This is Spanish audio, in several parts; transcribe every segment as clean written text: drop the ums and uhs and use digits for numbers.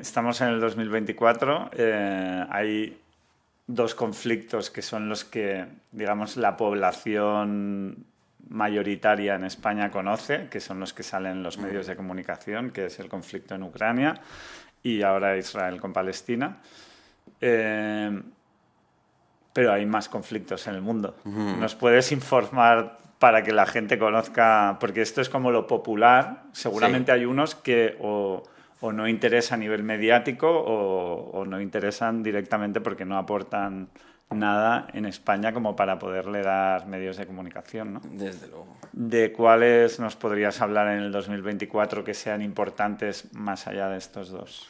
estamos en el 2024. Hay dos conflictos que son los que, digamos, la población mayoritaria en España conoce, que son los que salen en los medios de comunicación, que es el conflicto en Ucrania y ahora Israel con Palestina. Pero hay más conflictos en el mundo. ¿Nos puedes informar para que la gente conozca? Porque esto es como lo popular. Seguramente hay unos que o no interesa a nivel mediático o no interesan directamente porque no aportan nada en España como para poderle dar medios de comunicación, ¿no? Desde luego. ¿De cuáles nos podrías hablar en el 2024 que sean importantes más allá de estos dos?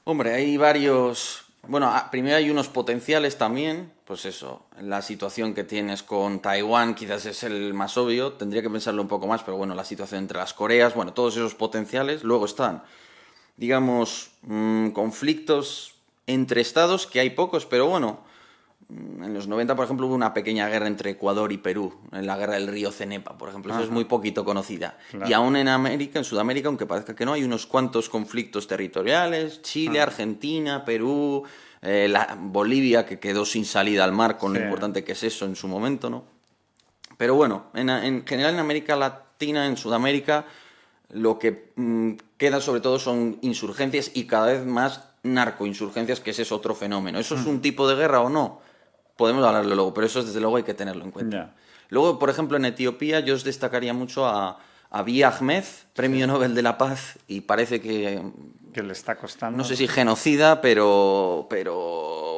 Hombre, hay varios... Bueno, primero hay unos potenciales también. Pues eso, la situación que tienes con Taiwán quizás es el más obvio. Tendría que pensarlo un poco más, pero bueno, la situación entre las Coreas, bueno, todos esos potenciales. Luego están, digamos, conflictos entre estados, que hay pocos, pero bueno... En los 90, por ejemplo, hubo una pequeña guerra entre Ecuador y Perú, en la guerra del río Cenepa, por ejemplo. Eso es muy poquito conocida. Claro. Y aún en América, en Sudamérica, aunque parezca que no, hay unos cuantos conflictos territoriales. Chile, Argentina, Perú, Bolivia, que quedó sin salida al mar con lo importante que es eso en su momento, ¿no? Pero bueno, en general en América Latina, en Sudamérica, lo que queda sobre todo son insurgencias y cada vez más narcoinsurgencias, que ese es otro fenómeno. ¿Eso es un tipo de guerra o no? Podemos hablarlo luego, pero eso desde luego hay que tenerlo en cuenta. Yeah. Luego, por ejemplo, en Etiopía yo os destacaría mucho a Abiy Ahmed, Premio Nobel de la Paz, y parece que le está costando. No sé si genocida, pero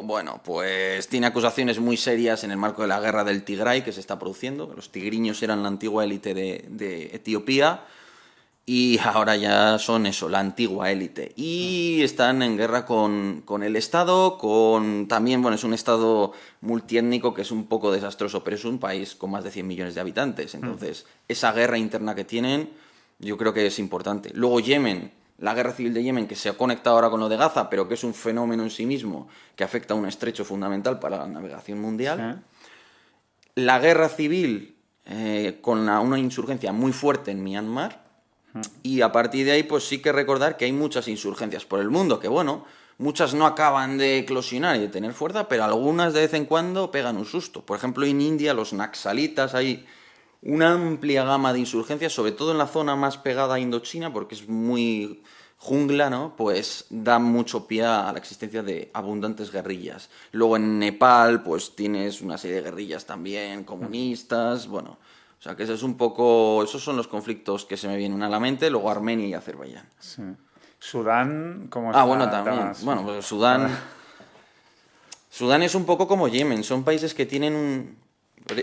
bueno, pues tiene acusaciones muy serias en el marco de la guerra del Tigray que se está produciendo. Los tigriños eran la antigua élite de Etiopía. Y ahora ya son eso, la antigua élite. Y están en guerra con el Estado, también, bueno, es un Estado multiétnico que es un poco desastroso, pero es un país con más de 100 millones de habitantes. Entonces, esa guerra interna que tienen, yo creo que es importante. Luego Yemen, la guerra civil de Yemen, que se ha conectado ahora con lo de Gaza, pero que es un fenómeno en sí mismo, que afecta a un estrecho fundamental para la navegación mundial. Sí. La guerra civil con una insurgencia muy fuerte en Myanmar. Y a partir de ahí, pues sí que recordar que hay muchas insurgencias por el mundo, que bueno, muchas no acaban de eclosionar y de tener fuerza, pero algunas de vez en cuando pegan un susto. Por ejemplo, en India, los naxalitas, hay una amplia gama de insurgencias, sobre todo en la zona más pegada a Indochina, porque es muy jungla, ¿no? Pues da mucho pie a la existencia de abundantes guerrillas. Luego en Nepal, pues tienes una serie de guerrillas también, comunistas, bueno... O sea, que eso es un poco... Esos son los conflictos que se me vienen a la mente. Luego Armenia y Azerbaiyán. Sí. ¿Sudán cómo está? Bueno, también. Bueno, pues Sudán es un poco como Yemen. Son países que tienen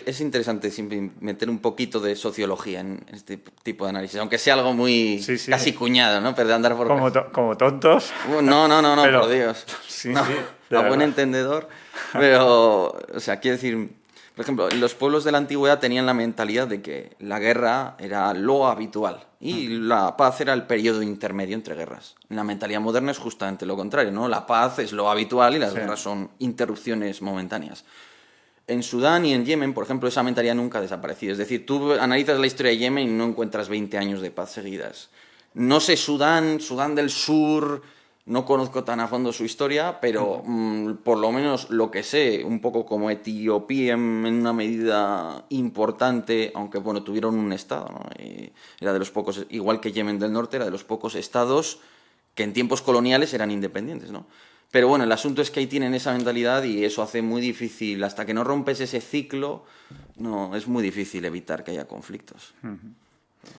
Es interesante siempre meter un poquito de sociología en este tipo de análisis. Aunque sea algo muy... casi cuñado, ¿no? Pero de andar por... Como tontos. No, pero, por Dios. Sí, no, sí. A buen entendedor. Pero, o sea, quiero decir... Por ejemplo, los pueblos de la antigüedad tenían la mentalidad de que la guerra era lo habitual y la paz era el periodo intermedio entre guerras. En la mentalidad moderna es justamente lo contrario, ¿no? La paz es lo habitual y las guerras son interrupciones momentáneas. En Sudán y en Yemen, por ejemplo, esa mentalidad nunca ha desaparecido. Es decir, tú analizas la historia de Yemen y no encuentras 20 años de paz seguidas. No sé Sudán del Sur... No conozco tan a fondo su historia, pero por lo menos lo que sé, un poco como Etiopía en una medida importante, aunque bueno, tuvieron un estado, ¿no? Era de los pocos, igual que Yemen del Norte, era de los pocos estados que en tiempos coloniales eran independientes, ¿no? Pero bueno, el asunto es que ahí tienen esa mentalidad y eso hace muy difícil, hasta que no rompes ese ciclo, no, es muy difícil evitar que haya conflictos.